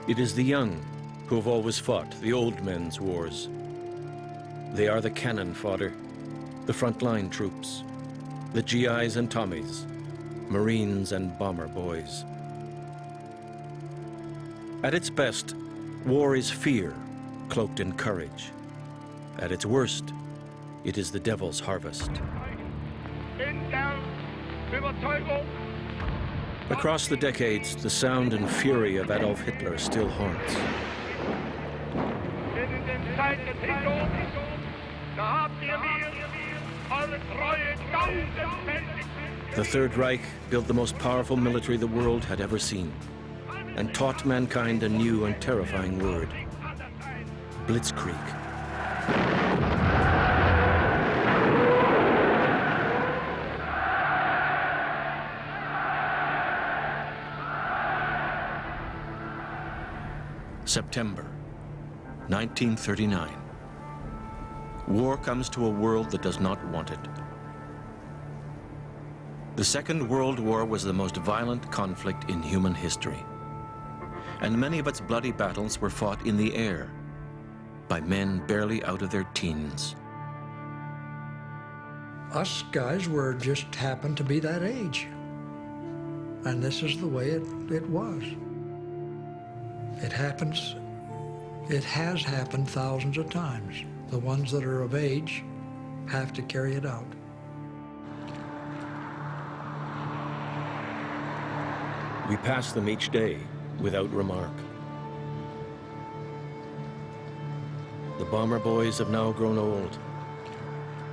It is the young who have always fought the old men's wars. They are the cannon fodder, the frontline troops, the GIs and Tommies, Marines and bomber boys. At its best, war is fear cloaked in courage. At its worst, it is the devil's harvest. Across the decades, the sound and fury of Adolf Hitler still haunts. The Third Reich built the most powerful military the world had ever seen, and taught mankind a new and terrifying word: blitzkrieg. September 1939. War comes to a world that does not want it. The Second World War was the most violent conflict in human history, and many of its bloody battles were fought in the air by men barely out of their teens. Us guys were just happened to be that age, and this is the way it was. It happens, it has happened thousands of times. The ones that are of age have to carry it out. We pass them each day without remark. The bomber boys have now grown old,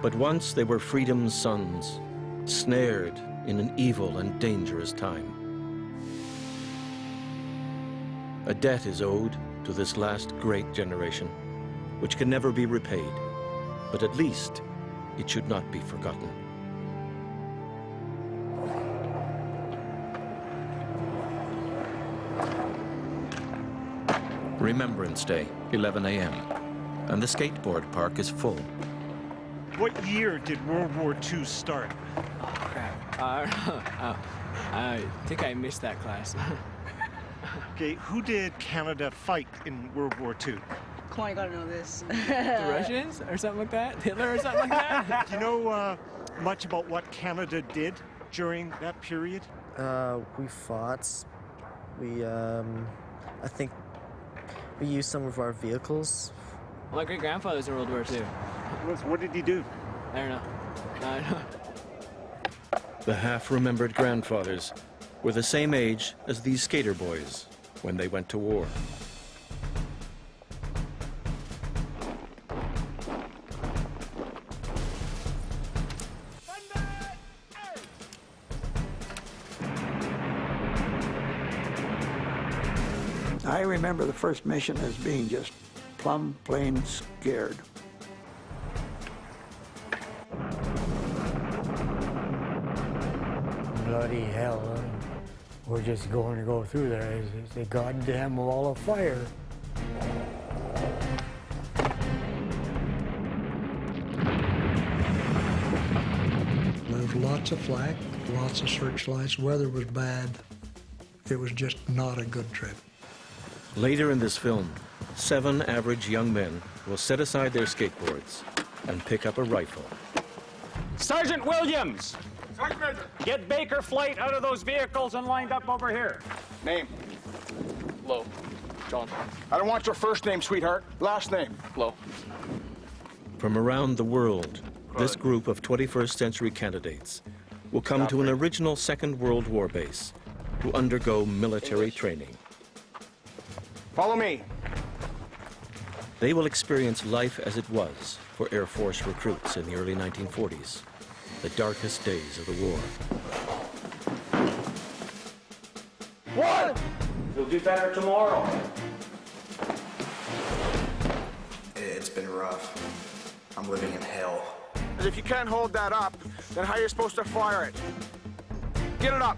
but once they were freedom's sons, snared in an evil and dangerous time. A debt is owed to this last great generation, which can never be repaid, but at least it should not be forgotten. Remembrance Day, 11 a.m., and the skateboard park is full. What year did World War II start? Oh, crap. I think I missed that class. Okay, who did Canada fight in World War II? Come on, you gotta know this. The Russians or something like that? Hitler or something like that? Do you know much about what Canada did during that period? We fought. I think we used some of our vehicles. My great-grandfather's in World War II. What did he do? I don't know. I don't know. The half-remembered grandfathers were the same age as these skater boys when they went to war. I remember the first mission as being just plumb plain scared. Bloody hell, we're just going to go through there. It's a goddamn wall of fire. There was lots of flak, lots of searchlights. Weather was bad. It was just not a good trip. Later in this film, 7 average young men will set aside their skateboards and pick up a rifle. Sergeant Williams! Sergeant Major! Get Baker Flight out of those vehicles and lined up over here. Name? Lowe. John. I don't want your first name, sweetheart. Last name? Lowe. From around the world, this group of 21st century candidates will come to an original Second World War base to undergo military training. Follow me. They will experience life as it was for Air Force recruits in the early 1940s, the darkest days of the war. What? You'll do better tomorrow. It's been rough. I'm living in hell. If you can't hold that up, then how are you supposed to fire it? Get it up.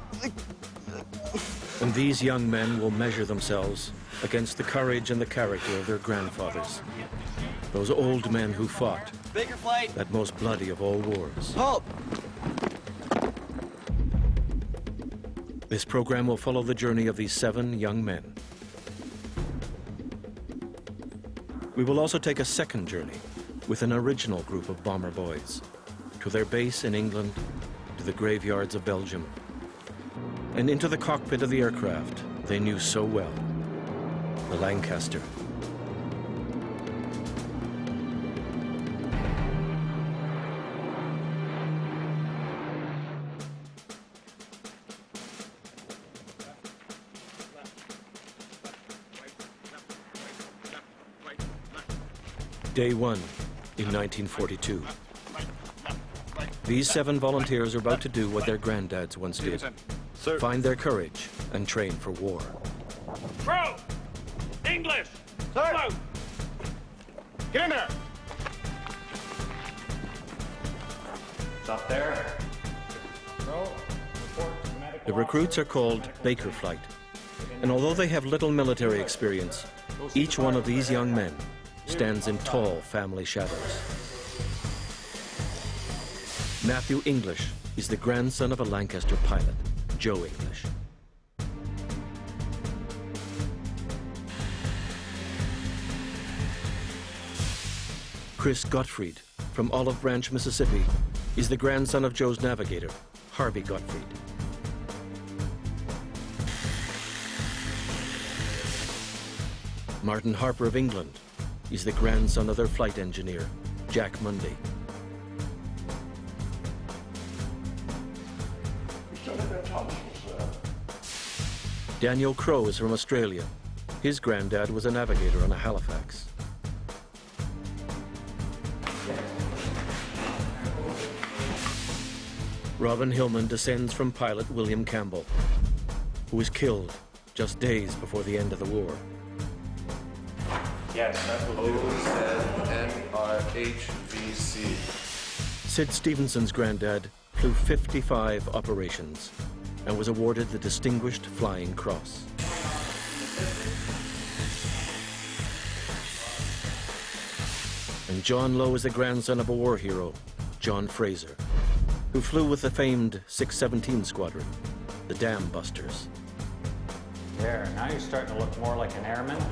And these young men will measure themselves against the courage and the character of their grandfathers. Those old men who fought Baker Flight. that most bloody of all wars. Halt! This program will follow the journey of these 7 young men. We will also take a second journey with an original group of bomber boys to their base in England, to the graveyards of Belgium, and into the cockpit of the aircraft they knew so well, the Lancaster. Day 1 in 1942. These 7 volunteers are about to do what their granddads once did. Find their courage and train for war. Crowe! English! Sir! Get in there! Stop there. Crowe, report to medical The recruits are called Baker Flight, and although they have little military experience, each one of these young men stands in tall family shadows. Matthew English is the grandson of a Lancaster pilot, Joe English. Chris Gottfried, from Olive Branch, Mississippi, is the grandson of Joe's navigator, Harvey Gottfried. Martin Harper of England is the grandson of their flight engineer, Jack Mundy. Daniel Crowe is from Australia. His granddad was a navigator on a Halifax. Robin Hillman descends from pilot William Campbell, who was killed just days before the end of the war. Yes, that will do. OZNRHVC. Sid Stevenson's granddad flew 55 operations and was awarded the Distinguished Flying Cross. And John Lowe is the grandson of a war hero, John Fraser, who flew with the famed 617 Squadron, the Dam Busters. There, now you're starting to look more like an airman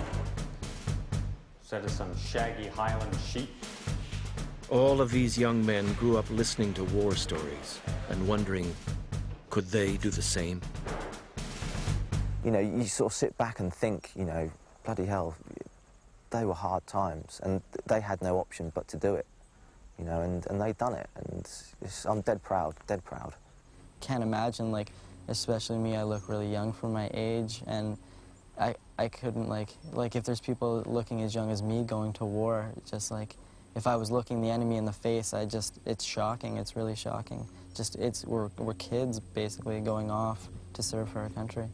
instead of some shaggy Highland sheep. All of these young men grew up listening to war stories and wondering, could they do the same? You know, you sort of sit back and think, you know, bloody hell, they were hard times and they had no option but to do it, you know, and they'd done it, and I'm dead proud, dead proud. Can't imagine, like, especially me, I look really young for my age, and I couldn't, like if there's people looking as young as me going to war, just like, if I was looking the enemy in the face, it's shocking, it's really shocking. We're kids, basically, going off to serve for our country.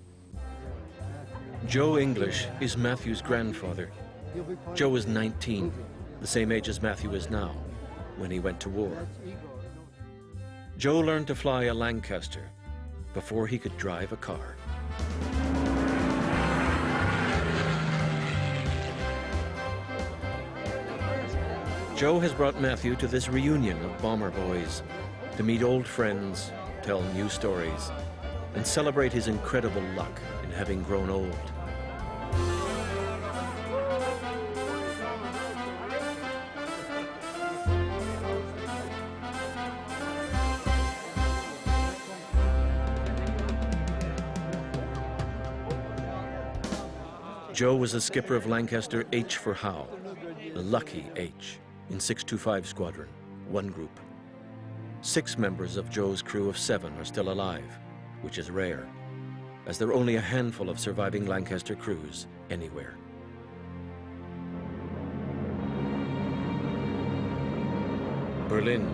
Joe English is Matthew's grandfather. Joe is 19, the same age as Matthew is now, when he went to war. Joe learned to fly a Lancaster before he could drive a car. Joe has brought Matthew to this reunion of bomber boys to meet old friends, tell new stories, and celebrate his incredible luck in having grown old. Joe was the skipper of Lancaster H for Howe, the lucky H, in 625 Squadron, one group. 6 members of Joe's crew of 7 are still alive, which is rare, as there are only a handful of surviving Lancaster crews anywhere. Berlin,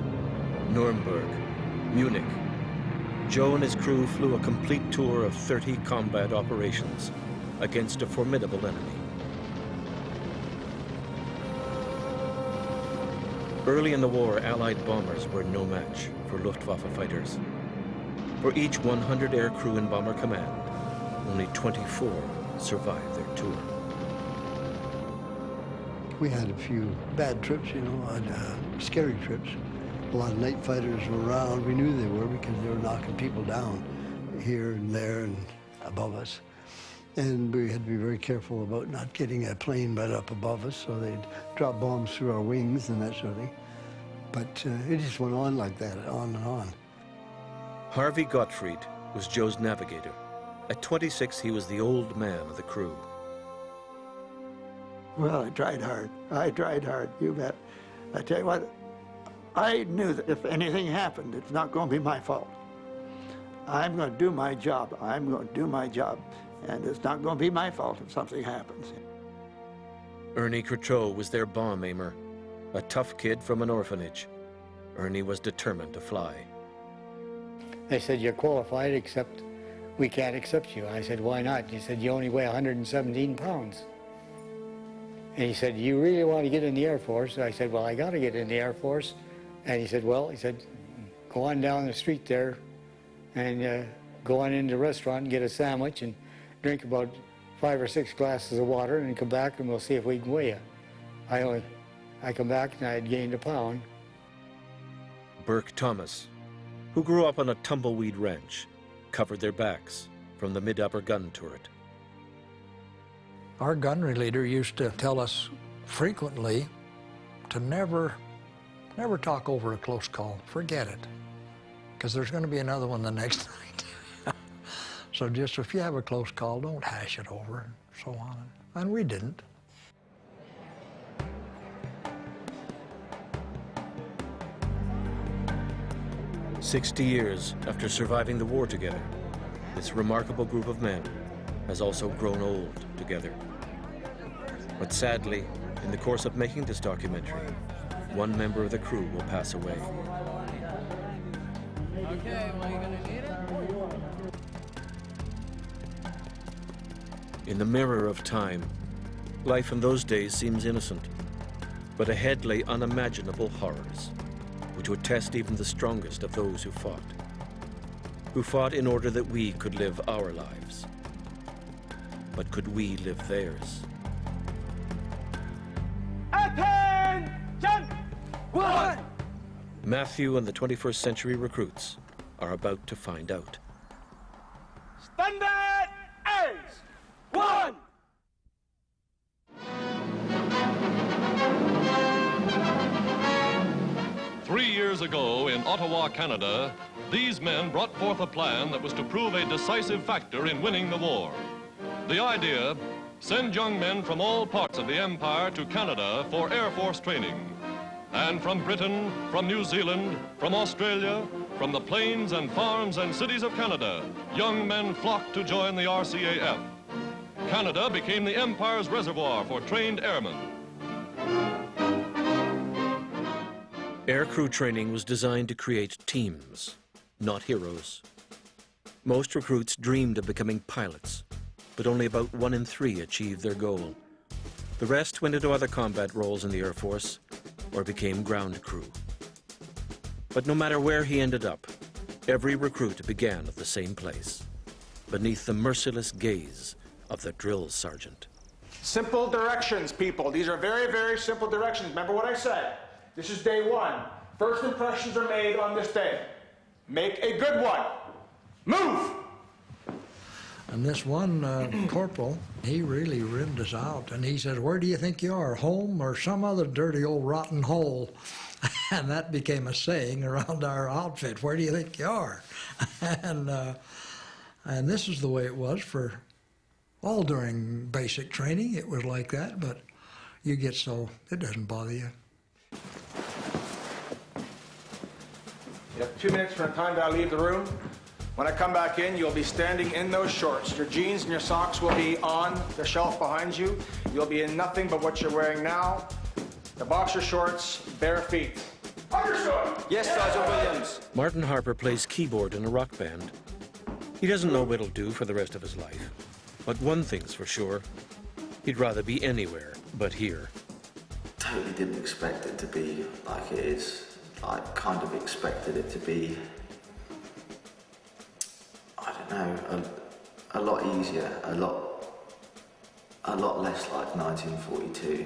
Nuremberg, Munich. Joe and his crew flew a complete tour of 30 combat operations against a formidable enemy. Early in the war, Allied bombers were no match for Luftwaffe fighters. For each 100 air crew in Bomber Command, only 24 survived their tour. We had a few bad trips, you know, scary trips. A lot of night fighters were around. We knew they were because they were knocking people down here and there and above us. And we had to be very careful about not getting a plane right up above us, so they'd drop bombs through our wings and that sort of thing. But it just went on like that, on and on. Harvey Gottfried was Joe's navigator. At 26, he was the old man of the crew. Well, I tried hard. I tried hard, you bet. I tell you what, I knew that if anything happened, it's not going to be my fault. I'm going to do my job. I'm going to do my job. And it's not going to be my fault if something happens. Ernie Crowe was their bomb aimer, a tough kid from an orphanage. Ernie was determined to fly. They said, you're qualified, except we can't accept you. I said, why not? He said, you only weigh 117 pounds. And he said, you really want to get in the Air Force? I said, well, I got to get in the Air Force. And he said, well, go on down the street there and go on into the restaurant and get a sandwich and drink about 5 or 6 glasses of water and come back and we'll see if we can weigh you. I come back and I had gained a pound. Burke Thomas, who grew up on a tumbleweed ranch, covered their backs from the mid-upper gun turret. Our gunnery leader used to tell us frequently to never talk over a close call. Forget it, because there's going to be another one the next night. So just if you have a close call, don't hash it over and so on. And we didn't. "60 years after surviving the war together, this remarkable group of men has also grown old together. But sadly, in the course of making this documentary, one member of the crew will pass away. Okay, well, you gonna need it? In the mirror of time, life in those days seems innocent, but ahead lay unimaginable horrors, which would test even the strongest of those who fought in order that we could live our lives. But could we live theirs? Attention! One! Matthew and the 21st century recruits are about to find out. Standard A's! One! Three years ago in Ottawa, Canada, these men brought forth a plan that was to prove a decisive factor in winning the war. The idea, send young men from all parts of the Empire to Canada for Air Force training. And from Britain, from New Zealand, from Australia, from the plains and farms and cities of Canada, young men flocked to join the RCAF. Canada became the Empire's reservoir for trained airmen. Aircrew training was designed to create teams, not heroes. Most recruits dreamed of becoming pilots, but only about 1 in 3 achieved their goal. The rest went into other combat roles in the Air Force or became ground crew. But no matter where he ended up, every recruit began at the same place, beneath the merciless gaze of the drill sergeant. Simple directions, people. These are very, very simple directions. Remember what I said. This is day 1. First impressions are made on this day. Make a good one. Move! And this one corporal, he really rimmed us out. And he said, where do you think you are, home or some other dirty old rotten hole? And that became a saying around our outfit, where do you think you are? And this is the way it was for all during basic training. It was like that, but you get so, it doesn't bother you. You have 2 minutes from the time that I leave the room. When I come back in, you'll be standing in those shorts. Your jeans and your socks will be on the shelf behind you. You'll be in nothing but what you're wearing now. The boxer shorts, bare feet. Understood? Yes, Sergeant Williams. Martin Harper plays keyboard in a rock band. He doesn't know what he'll do for the rest of his life. But one thing's for sure, he'd rather be anywhere but here. Totally didn't expect it to be like it is. I kind of expected it to be, I don't know, a lot easier, a lot less like 1942,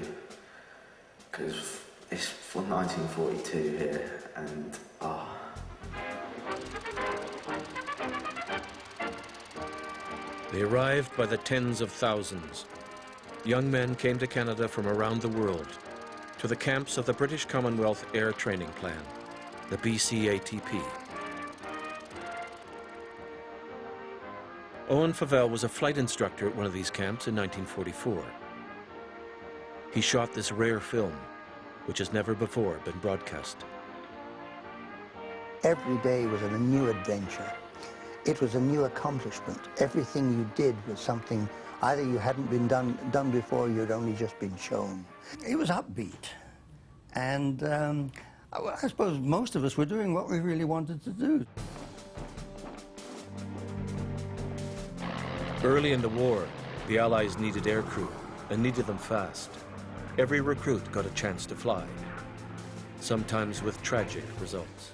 because it's from 1942 here, and . They arrived by the tens of thousands. Young men came to Canada from around the world, to the camps of the British Commonwealth Air Training Plan, the BCATP. Owen Fauvel was a flight instructor at one of these camps in 1944. He shot this rare film, which has never before been broadcast. Every day was a new adventure. It was a new accomplishment. Everything you did was something either you hadn't been done before, you'd only just been shown. It was upbeat. And I suppose most of us were doing what we really wanted to do. Early in the war, the Allies needed aircrew, and needed them fast. Every recruit got a chance to fly, sometimes with tragic results.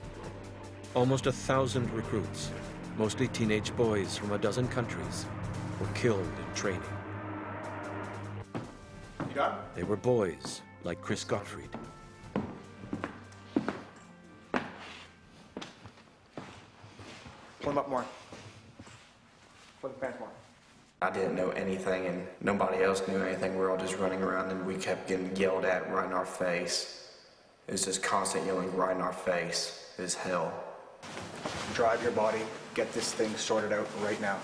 Almost 1,000 recruits, mostly teenage boys from a dozen countries, were killed in training. You done? They were boys like Chris Gottfried. Pull him up more. Pull the pants more. I didn't know anything and nobody else knew anything. We were all just running around and we kept getting yelled at right in our face. It was just constant yelling right in our face. It was hell. Drive your body. Get this thing sorted out right now.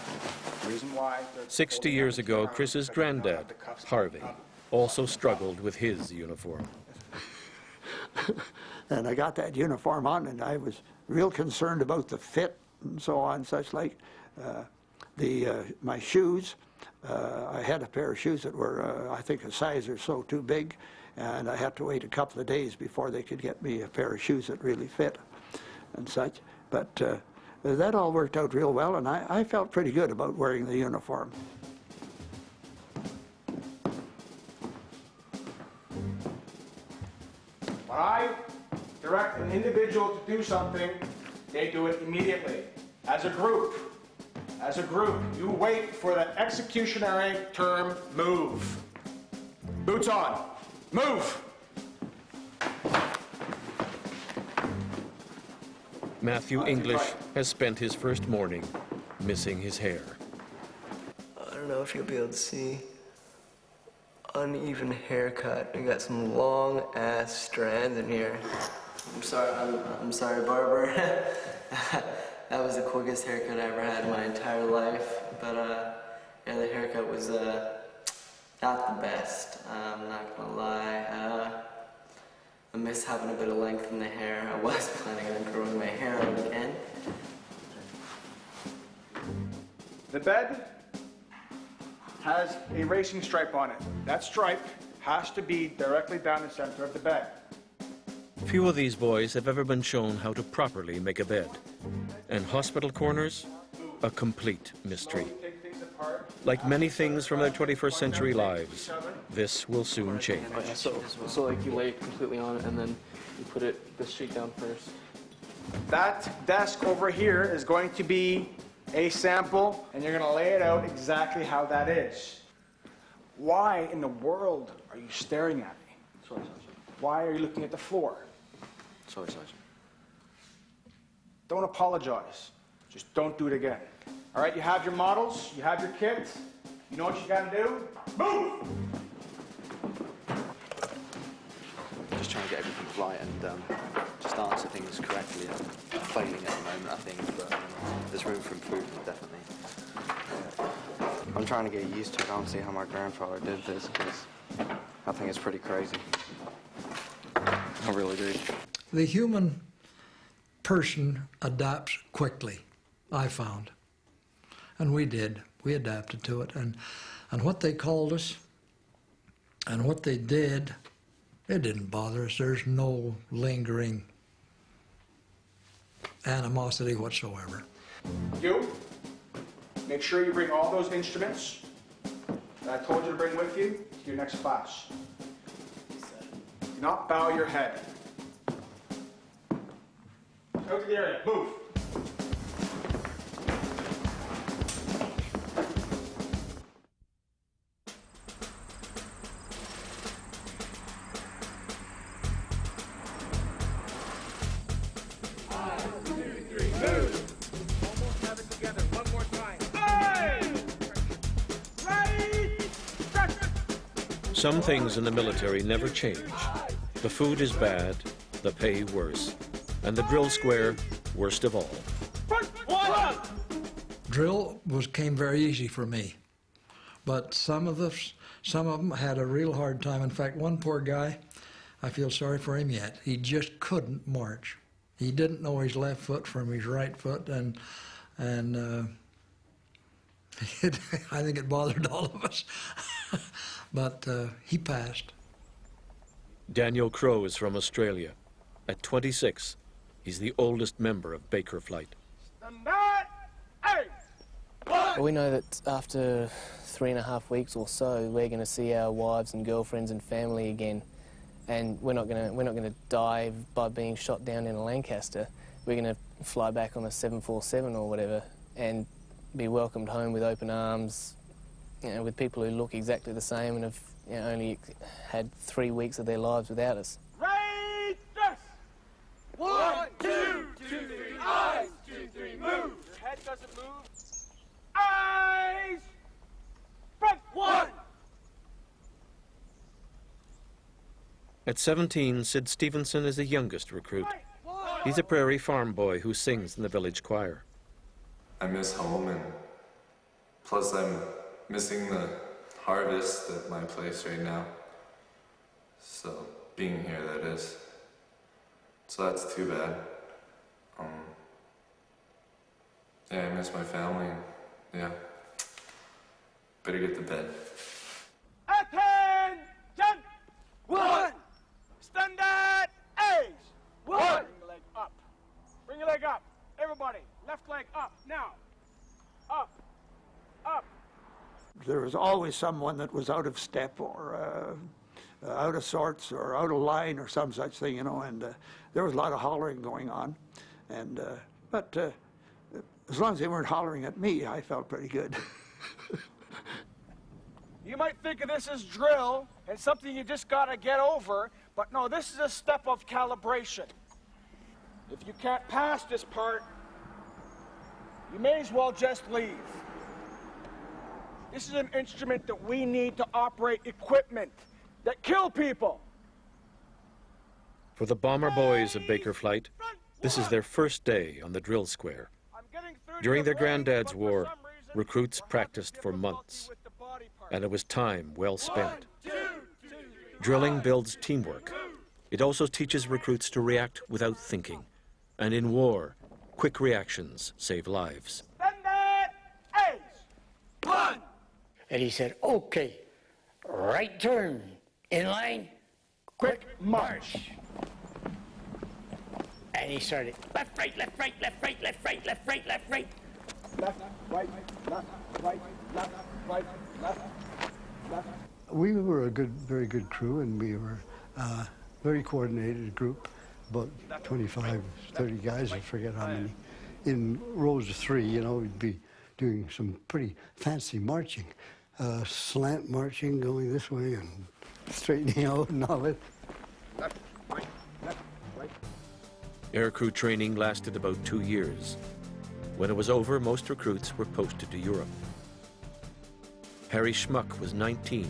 The reason why... 60 years ago, Chris's granddad, Harvey, also struggled with his uniform. And I got that uniform on, and I was real concerned about the fit and so on, such like. My shoes, I had a pair of shoes that were, I think, a size or so too big, and I had to wait a couple of days before they could get me a pair of shoes that really fit and such. But that all worked out real well, and I felt pretty good about wearing the uniform. When I direct an individual to do something, they do it immediately. As a group, you wait for the executionary term, move. Boots on, move. Matthew English has spent his first morning missing his hair. I don't know if you'll be able to see. Uneven haircut. You got some long ass strands in here. I'm sorry, barber. That was the quickest haircut I ever had in my entire life. But yeah, the haircut was not the best. I'm not gonna lie. I miss having a bit of length in the hair. I was planning on growing my hair out again. The bed has a racing stripe on it. That stripe has to be directly down the center of the bed. Few of these boys have ever been shown how to properly make a bed. And hospital corners, a complete mystery. Like many things from their 21st century lives, this will soon change. Oh, yeah, so like you lay it completely on it and then you put the sheet down first. That desk over here is going to be a sample, and you're going to lay it out exactly how that is. Why in the world are you staring at me? Sorry, Sergeant. Why are you looking at the floor? Sorry, Sergeant. Don't apologize. Just don't do it again. All right, you have your models, you have your kit. You know what you got to do? Move! Just trying to get everything right and just answer things correctly. I'm failing at the moment, I think, but there's room for improvement, definitely. I'm trying to get used to it. I don't see how my grandfather did this, because I think it's pretty crazy. I really do. The human person adapts quickly, I found. And we did. We adapted to it. And what they called us and what they did, it didn't bother us. There's no lingering animosity whatsoever. You, make sure you bring all those instruments that I told you to bring with you to your next class. Do not bow your head. Out to the area. Move. Some things in the military never change. The food is bad, the pay worse, and the drill square worst of all. Drill came very easy for me, but some of them had a real hard time. In fact, one poor guy, I feel sorry for him yet. He just couldn't march. He didn't know his left foot from his right foot, and I think it bothered all of us. But he passed. Daniel Crowe is from Australia. At 26, he's the oldest member of Baker Flight. We know that after 3.5 weeks or so, we're going to see our wives and girlfriends and family again, and we're not going to die by being shot down in a Lancaster. We're going to fly back on a 747 or whatever, and be welcomed home with open arms, with people who look exactly the same and have only had 3 weeks of their lives without us. Right, dress. 1, 2, 2, 3, eyes, 2, 3, move. Your head doesn't move. Eyes, front, 1. At 17, Sid Stevenson is the youngest recruit. He's a prairie farm boy who sings in the village choir. I miss home, and plus I'm missing the harvest at my place right now. So, being here, that is. So that's too bad. Yeah, I miss my family. Yeah. Better get to bed. Attention! 1. Stand at A's. 1. Bring your leg up. Bring your leg up. Everybody, left leg up. Now. Up. Up. There was always someone that was out of step or out of sorts or out of line or some such thing, and there was a lot of hollering going on. But as long as they weren't hollering at me, I felt pretty good. You might think of this as drill and something you just got to get over, but no, this is a step of calibration. If you can't pass this part, you may as well just leave. This is an instrument that we need to operate equipment that kill people. For the bomber boys of Baker Flight, this is their first day on the drill square. During their granddad's war, recruits practiced for months, and it was time well spent. Drilling builds teamwork. It also teaches recruits to react without thinking. And in war, quick reactions save lives. And he said, okay, right turn, in line, quick march. And he started left, right, left, right, left, right, left, right, left, right, left, right. Left, right, left, right, left, right, left, left. We were a very good crew, and we were a very coordinated group, about 25, 30 guys, I forget how many. In rows of 3, we'd be doing some pretty fancy marching, slant marching, going this way and straightening out and all that. Left, right, left, right. Aircrew training lasted about 2 years. When it was over, most recruits were posted to Europe. Harry Schmuck was 19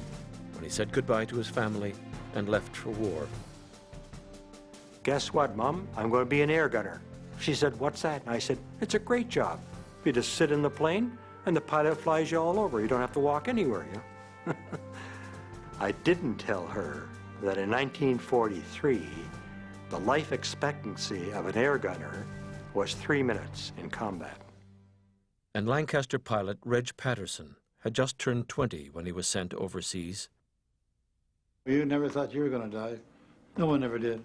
when he said goodbye to his family and left for war. Guess what, Mom? I'm going to be an air gunner. She said, what's that? And I said, it's a great job. You just sit in the plane and the pilot flies you all over. You don't have to walk anywhere, I didn't tell her that in 1943, the life expectancy of an air gunner was 3 minutes in combat. And Lancaster pilot Reg Paterson had just turned 20 when he was sent overseas. You never thought you were going to die. No one ever did.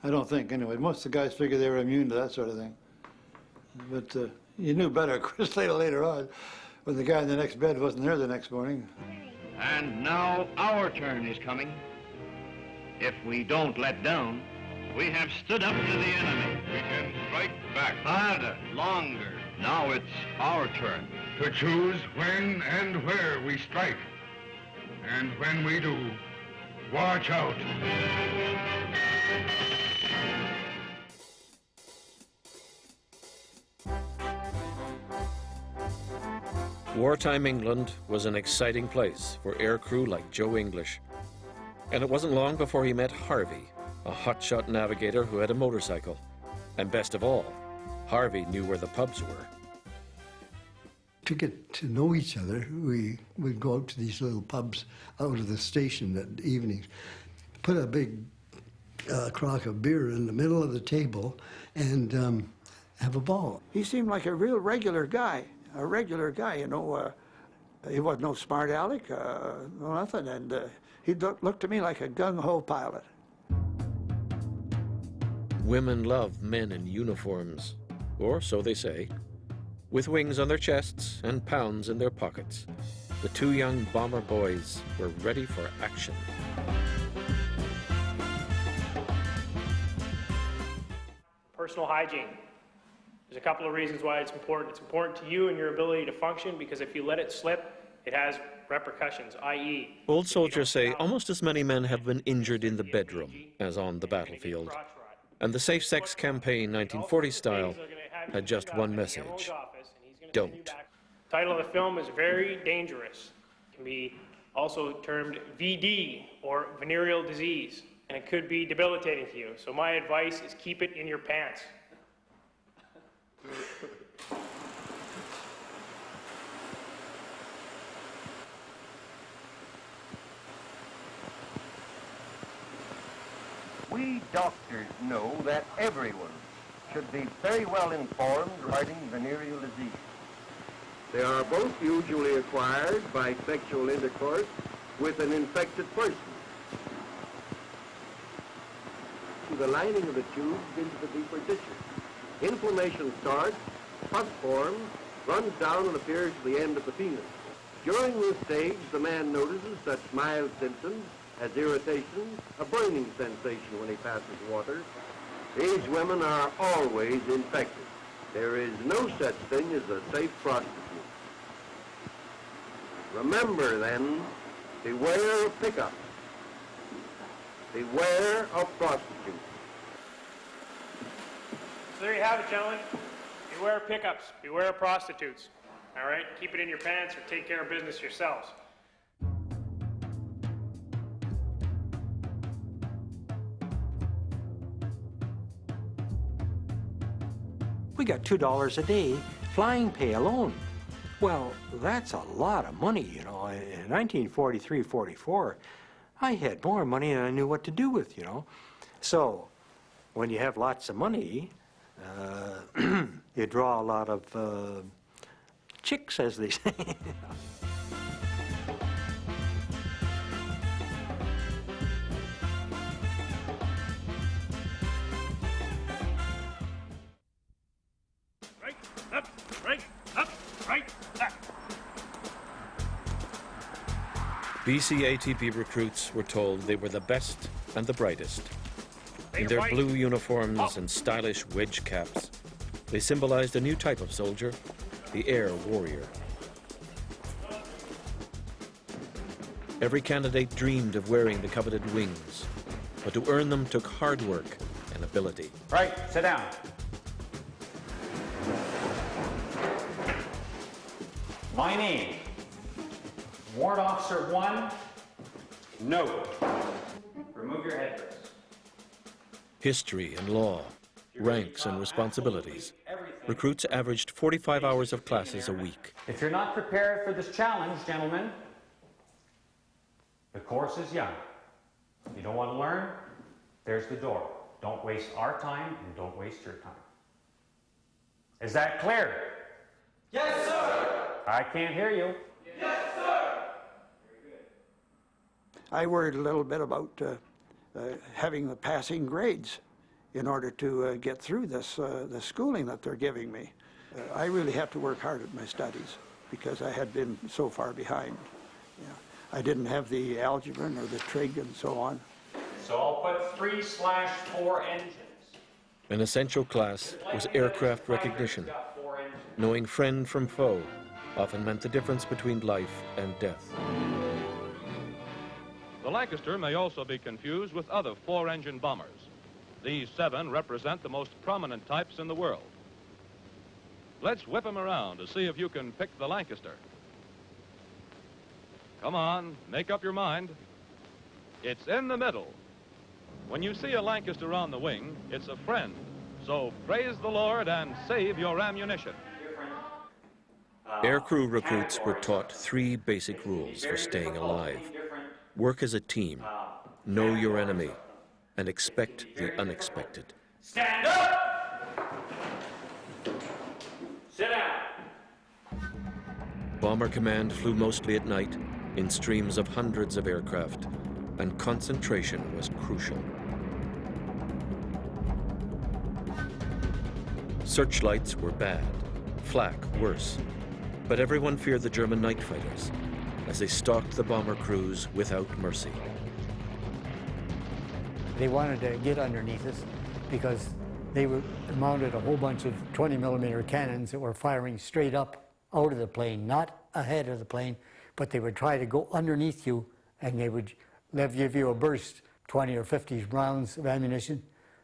I don't think, anyway. Most of the guys figured they were immune to that sort of thing. But you knew better, Chris, later on, when the guy in the next bed wasn't there the next morning. And now our turn is coming. If we don't let down, we have stood up to the enemy. We can strike back. Harder, longer. Now it's our turn. To choose when and where we strike. And when we do, watch out. Wartime England was an exciting place for aircrew like Joe English, And it wasn't long before he met Harvey, a hotshot navigator who had a motorcycle. And best of all, Harvey knew where the pubs were. To get to know each other, we would go out to these little pubs out of the station at evenings, put a big crock of beer in the middle of the table, and have a ball. He seemed like a real regular guy, you know. He was no smart aleck, no nothing, and he looked to me like a gung-ho pilot. Women love men in uniforms, or so they say. With wings on their chests and pounds in their pockets, the two young bomber boys were ready for action. Personal hygiene. There's a couple of reasons why it's important. It's important to you and your ability to function, because if you let it slip, it has repercussions, i.e. Old soldiers say almost as many men have been injured in the bedroom as on the battlefield. And the Safe Sex Campaign 1940 style had just one message: don't. The title of the film is Very Dangerous. It can be also termed VD, or venereal disease, and it could be debilitating to you. So my advice is keep it in your pants. We doctors know that everyone should be very well informed regarding venereal disease. They are both usually acquired by sexual intercourse with an infected person. To the lining of the tubes into the deeper tissues. Inflammation starts, pus forms, runs down and appears at the end of the penis. During this stage, the man notices such mild symptoms as irritation, a burning sensation when he passes water. These women are always infected. There is no such thing as a safe prostitute. Remember then, beware of pickups. Beware of prostitutes. So there you have it, gentlemen. Beware of pickups, beware of prostitutes. All right? Keep it in your pants or take care of business yourselves. We got $2 a day flying pay alone. Well, that's a lot of money, you know. In 1943-44, I had more money than I knew what to do with, you know. So, when you have lots of money, you draw a lot of chicks, as they say. BCATP recruits were told they were the best and the brightest. In their blue uniforms and stylish wedge caps, they symbolized a new type of soldier, the air warrior. Every candidate dreamed of wearing the coveted wings, but to earn them took hard work and ability. Right, sit down. My name, Warrant Officer 1, Noke. Remove your headdress. History and law, ranks and responsibilities. Recruits averaged 45 hours of classes a week. If you're not prepared for this challenge, gentlemen, the course is young. You don't want to learn? There's the door. Don't waste our time and don't waste your time. Is that clear? Yes, sir! I can't hear you. Yes, sir! I worried a little bit about having the passing grades in order to get through this the schooling that they're giving me. I really have to work hard at my studies because I had been so far behind. You know, I didn't have the algebra or the trig and so on. So I'll put 3/4 engines. An essential class was aircraft recognition. Knowing friend from foe often meant the difference between life and death. The Lancaster may also be confused with other 4-engine bombers. These 7 represent the most prominent types in the world. Let's whip them around to see if you can pick the Lancaster. Come on, make up your mind. It's in the middle. When you see a Lancaster on the wing, it's a friend. So praise the Lord and save your ammunition. Aircrew recruits were taught 3 basic rules for staying alive. Work as a team, know your enemy, and expect the unexpected. Stand up! Sit down. Bomber Command flew mostly at night in streams of hundreds of aircraft, and concentration was crucial. Searchlights were bad, flak worse, but everyone feared the German night fighters as they stalked the bomber crews without mercy. They wanted to get underneath us because they were mounted a whole bunch of 20mm cannons that were firing straight up out of the plane, not ahead of the plane, but they would try to go underneath you, and they would give you a burst, 20 or 50 rounds of ammunition,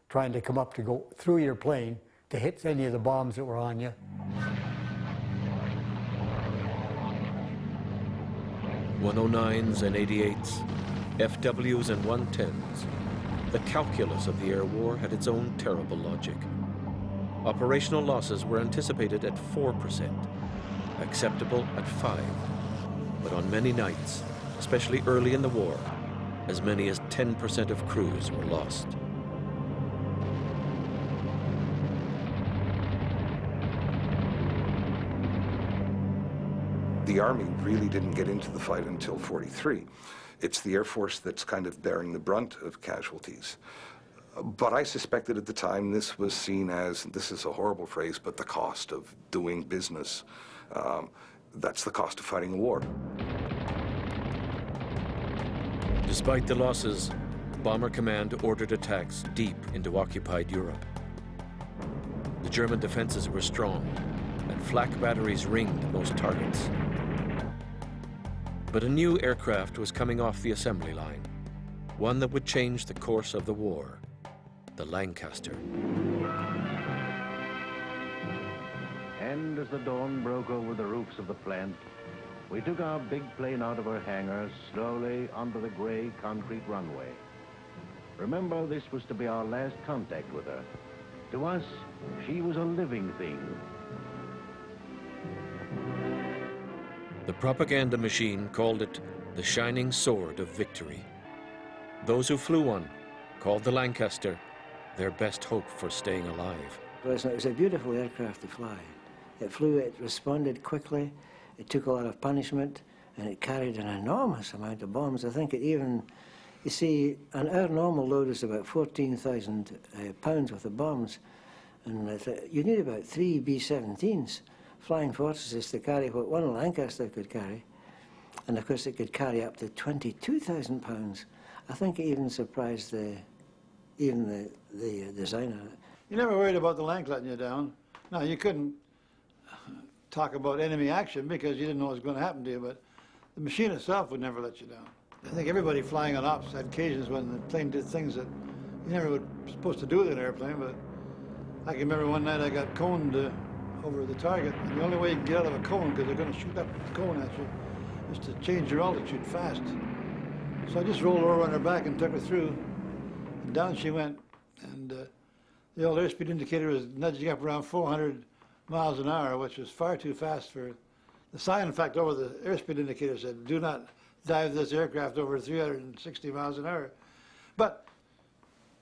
trying to come up to go through your plane to hit any of the bombs that were on you. 109s and 88s, FWs and 110s. The calculus of the air war had its own terrible logic. Operational losses were anticipated at 4%, acceptable at 5%, but on many nights, especially early in the war, as many as 10% of crews were lost. The Army really didn't get into the fight until '43. It's the Air Force that's kind of bearing the brunt of casualties. But I suspected at the time this was seen as, this is a horrible phrase, but the cost of doing business. That's the cost of fighting a war. Despite the losses, Bomber Command ordered attacks deep into occupied Europe. The German defenses were strong, and flak batteries ringed most targets. But a new aircraft was coming off the assembly line, one that would change the course of the war, the Lancaster. And as the dawn broke over the roofs of the plant, we took our big plane out of her hangar slowly onto the gray concrete runway. Remember, this was to be our last contact with her. To us, she was a living thing. The propaganda machine called it the shining sword of victory. Those who flew one called the Lancaster their best hope for staying alive. It was a beautiful aircraft to fly. It flew, it responded quickly, it took a lot of punishment, and it carried an enormous amount of bombs. I think it even, you see, our normal load is about 14,000 pounds worth of bombs, and you need about 3 B-17s. Flying fortresses to carry what one Lancaster could carry, and of course it could carry up to 22,000 pounds. I think it even surprised the designer. You never worried about the Lanc letting you down. No, you couldn't talk about enemy action because you didn't know what was going to happen to you, but the machine itself would never let you down. I think everybody flying on ops had occasions when the plane did things that you never were supposed to do with an airplane, but I can remember one night I got coned over the target, and the only way you can get out of a cone, because they're going to shoot up the cone at you, is to change your altitude fast. So I just rolled over on her back and took her through, and down she went. And the old airspeed indicator was nudging up around 400 miles an hour, which was far too fast for... The sign, in fact, over the airspeed indicator said, do not dive this aircraft over 360 miles an hour. But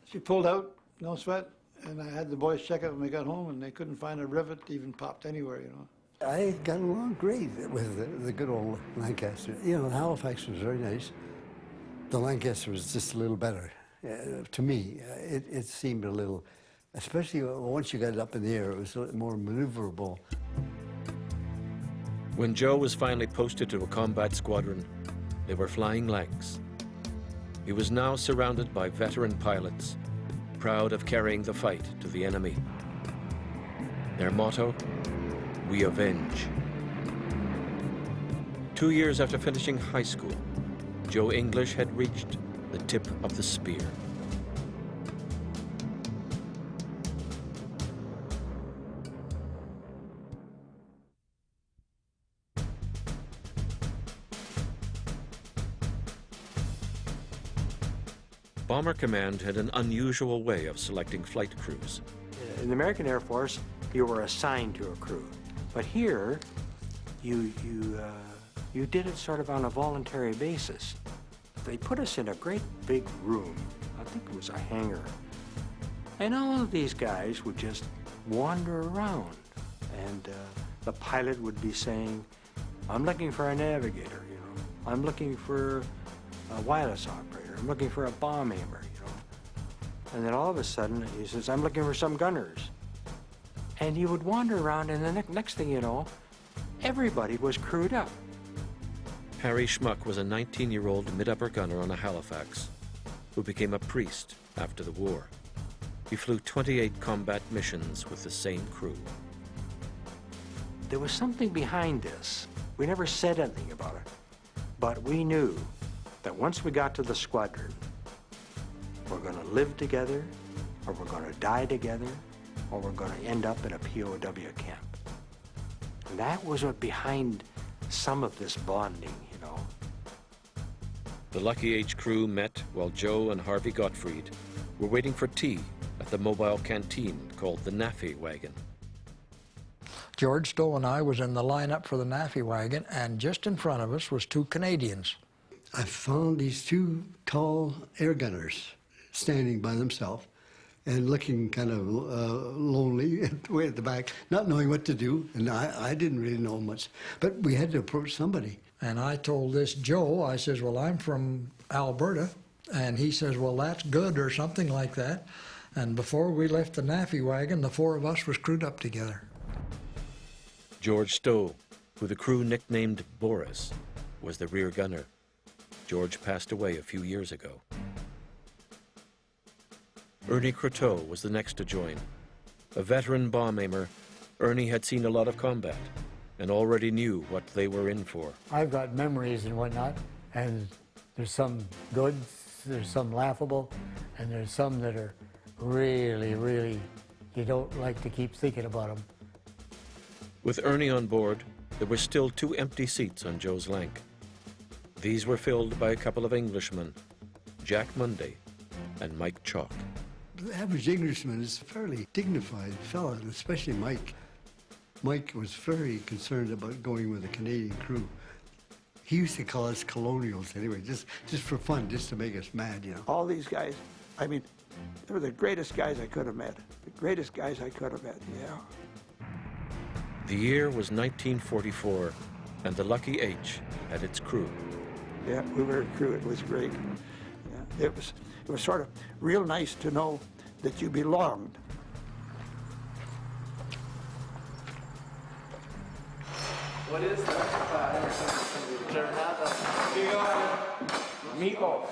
she pulled out, no sweat, and I had the boys check it when we got home, and they couldn't find a rivet even popped anywhere, you know. I got along great with the good old Lancaster. You know, Halifax was very nice. The Lancaster was just a little better. To me, it seemed a little, especially once you got it up in the air, it was a little more maneuverable. When Joe was finally posted to a combat squadron, they were flying Lancs. He was now surrounded by veteran pilots, proud of carrying the fight to the enemy. Their motto, we avenge. 2 years after finishing high school, Joe English had reached the tip of the spear. Bomber Command had an unusual way of selecting flight crews. In the American Air Force, you were assigned to a crew. But here, you did it sort of on a voluntary basis. They put us in a great big room. I think it was a hangar. And all of these guys would just wander around. And the pilot would be saying, I'm looking for a navigator, you know. I'm looking for a wireless operator. I'm looking for a bomb aimer, you know. And then all of a sudden, he says, I'm looking for some gunners. And he would wander around, and the next thing you know, everybody was crewed up. Harry Schmuck was a 19-year-old mid-upper gunner on a Halifax who became a priest after the war. He flew 28 combat missions with the same crew. There was something behind this. We never said anything about it, but we knew that once we got to the squadron, we're going to live together, or we're going to die together, or we're going to end up in a POW camp. And that was what behind some of this bonding, you know. The Lucky H crew met while Joe and Harvey Gottfried were waiting for tea at the mobile canteen called the Naffy Wagon. George Stowe and I was in the lineup for the Naffy Wagon, and just in front of us was two Canadians. I found these two tall air gunners standing by themselves and looking kind of lonely way at the back, not knowing what to do, and I didn't really know much, but we had to approach somebody. And I told this Joe, I says, well, I'm from Alberta, and he says, well, that's good, or something like that. And before we left the Naffy Wagon, the four of us was crewed up together. George Stowe, who the crew nicknamed Boris, was the rear gunner. George passed away a few years ago. Ernie Croteau was the next to join. A veteran bomb aimer, Ernie had seen a lot of combat and already knew what they were in for. I've got memories and whatnot, and there's some good, there's some laughable, and there's some that are really, really, you don't like to keep thinking about them. With Ernie on board, there were still 2 empty seats on Joe's Lank. These were filled by a couple of Englishmen, Jack Munday and Mike Chalk. The average Englishman is a fairly dignified fellow, and especially Mike. Mike was very concerned about going with a Canadian crew. He used to call us colonials anyway, just for fun, just to make us mad, you know. All these guys, I mean, they were the greatest guys I could have met. The greatest guys I could have met, yeah. The year was 1944, and the Lucky H had its crew. Yeah, we were a crew. It was great. Yeah, it was sort of real nice to know that you belonged. What is that? Meatloaf.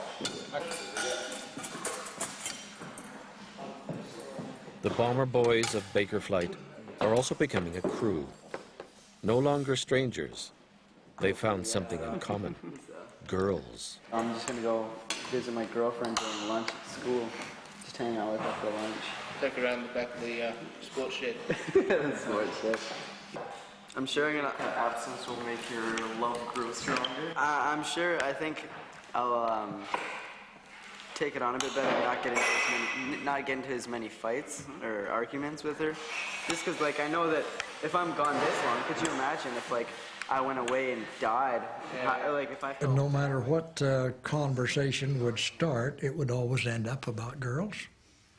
The bomber boys of Baker Flight are also becoming a crew. No longer strangers. They found something in common. Girls. I'm just gonna go visit my girlfriend during lunch at school. Just hang out with her for lunch. Take around the back of the sports shed. The sports shed. I'm sure an absence will make your love grow stronger. I'm sure. I think I'll take it on a bit better, not get into as many fights or arguments with her. Just because, like, I know that if I'm gone this long, could you imagine if, like, I went away and died? And no matter what conversation would start, it would always end up about girls,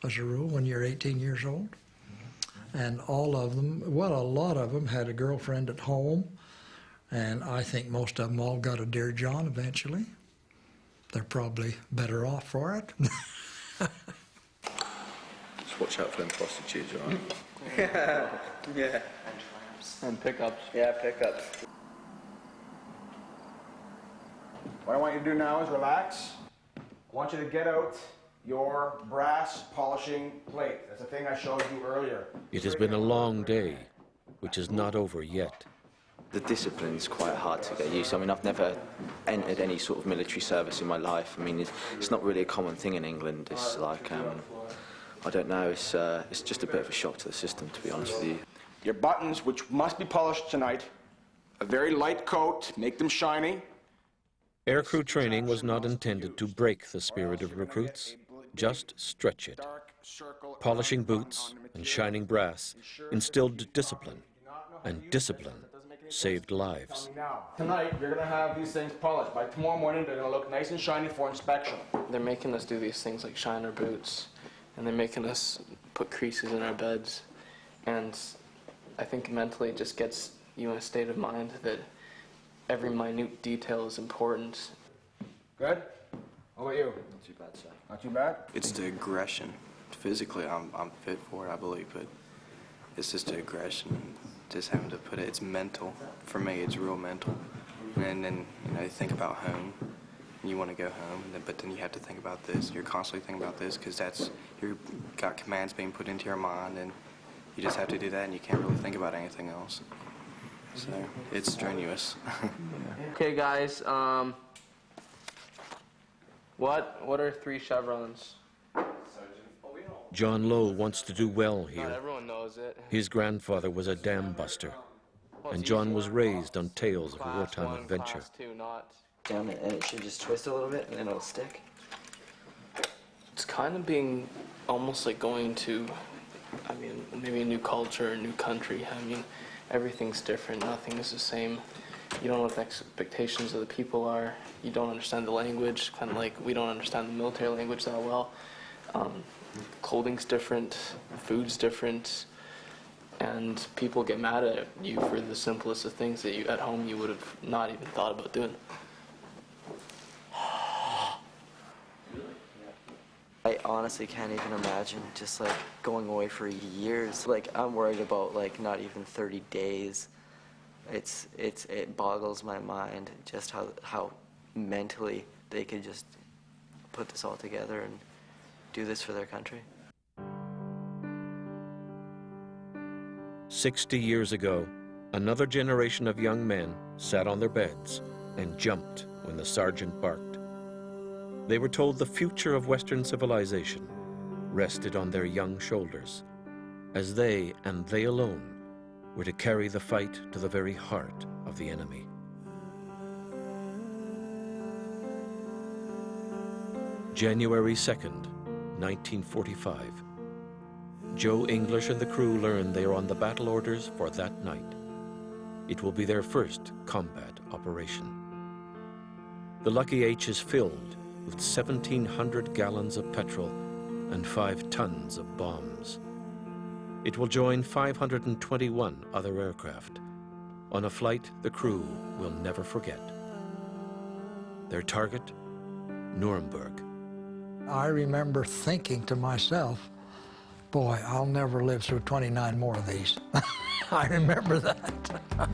as a rule, when you're 18 years old. And all of them, well, a lot of them had a girlfriend at home, and I think most of them all got a Dear John eventually. They're probably better off for it. Just watch out for them prostitutes, right? Yeah. And pickups. Yeah, pickups. What I want you to do now is relax. I want you to get out your brass polishing plate. That's the thing I showed you earlier. It has been a long day, which is not over yet. The discipline's quite hard to get used to. I mean, I've never entered any sort of military service in my life. I mean, it's not really a common thing in England. It's like, I don't know, it's just a bit of a shock to the system, to be honest with you. Your buttons, which must be polished tonight, a very light coat, make them shiny. Aircrew training was not intended to break the spirit of recruits. just stretch it. Polishing boots and shining brass instilled discipline, and discipline saved lives. Now, tonight, you're going to have these things polished. By tomorrow morning, they're going to look nice and shiny for inspection. They're making us do these things like shine our boots, and they're making us put creases in our beds. And I think mentally it just gets you in a state of mind that every minute detail is important. Good? How about you? Not too bad, sir. Not too bad? It's the aggression. Physically, I'm fit for it, I believe, but it's just the aggression. Just having to put it, it's mental. For me, it's real mental. And then, you think about home. You want to go home, but then you have to think about this. You're constantly thinking about this because you've got commands being put into your mind, and you just have to do that, and you can't really think about anything else. So it's strenuous. Okay, guys. What are 3 chevrons? John Lowe wants to do well here. Not everyone knows it. His grandfather was a dam buster, and John was raised on tales of wartime adventure. Down it, and it should just twist a little bit, and then it'll stick. It's kind of being almost like going to, maybe a new culture, a new country. Everything's different. Nothing is the same. You don't know what the expectations of the people are. You don't understand the language, kind of like we don't understand the military language that well. Clothing's different, food's different, and people get mad at you for the simplest of things that you at home you would have not even thought about doing. I honestly can't even imagine just going away for years. I'm worried about not even 30 days. It boggles my mind just how mentally they could just put this all together and do this for their country. 60 years ago, another generation of young men sat on their beds and jumped when the sergeant barked. They were told the future of Western civilization rested on their young shoulders, as they, and they alone, were to carry the fight to the very heart of the enemy. January 2nd, 1945. Joe English and the crew learn they are on the battle orders for that night. It will be their first combat operation. The Lucky H is filled with 1,700 gallons of petrol and 5 tons of bombs. It will join 521 other aircraft on a flight the crew will never forget. Their target, Nuremberg. I remember thinking to myself, boy, I'll never live through 29 more of these. I remember that.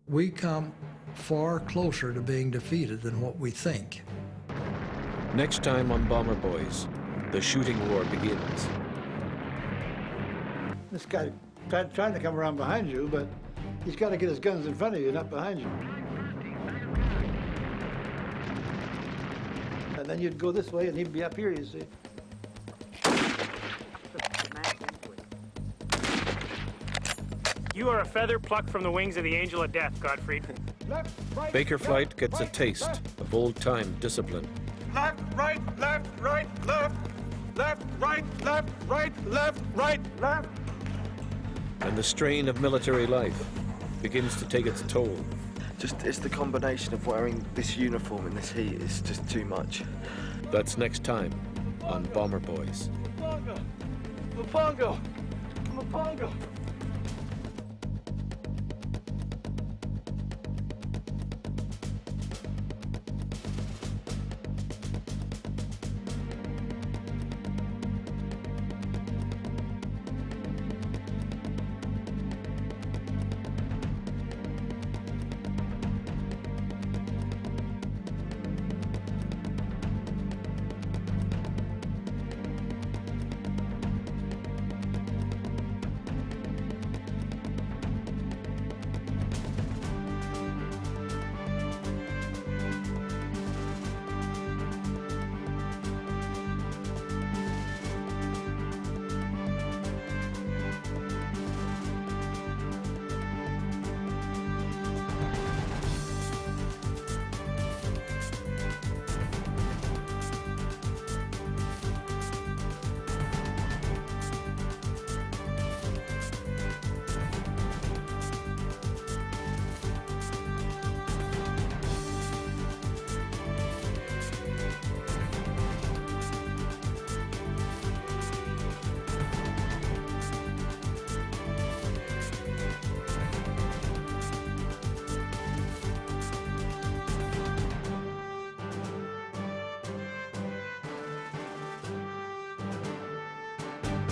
We come far closer to being defeated than what we think. Next time on Bomber Boys, the shooting war begins. This guy trying to come around behind you, but he's got to get his guns in front of you, not behind you. And then you'd go this way, and he'd be up here, you see. You are a feather plucked from the wings of the angel of death, Gottfried. Left, right, Baker Flight left, gets a right, taste left. of old-time discipline. Left, right, left, right, left. Left, right, left, right, left, right, left. And the strain of military life begins to take its toll. It's the combination of wearing this uniform in this heat is just too much. That's next time on Bomber Boys. Mapongo! Mapongo!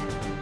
Bawtree.